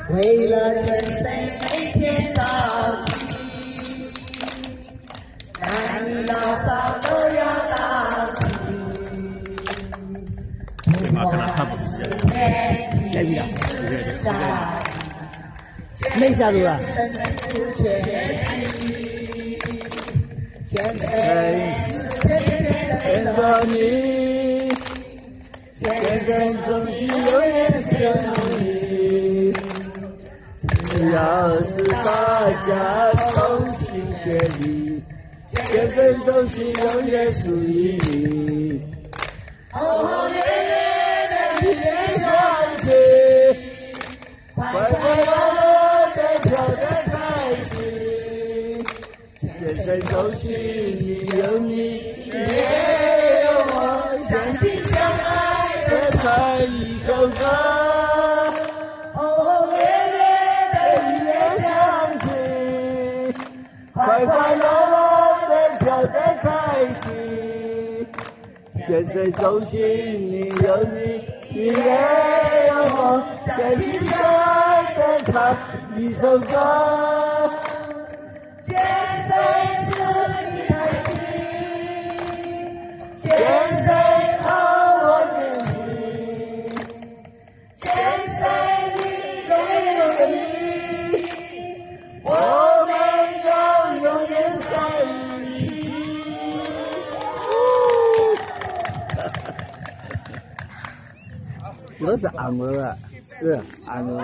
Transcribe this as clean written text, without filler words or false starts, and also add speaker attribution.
Speaker 1: 为了纯粹每天早起，男女老少都要早起。
Speaker 2: 对吧？跟他看不起。
Speaker 3: 来一个，没下路了。跟着你，天生中心永远是你。只要是大家同心协力，天生中心永远属于你。红红烈烈的体育相起，快快乐乐的跳得开心。天生中心里有你，也有我，相亲相爱的唱一首歌。轰轰烈烈的音乐响起，快快乐乐的跳得开心。天生中心里有你，你也有我，相亲相爱的唱一首歌。千岁赐你开心，千岁好我年轻，千岁你永远有你，我们要永远在一起。我是安慰了，是安慰了。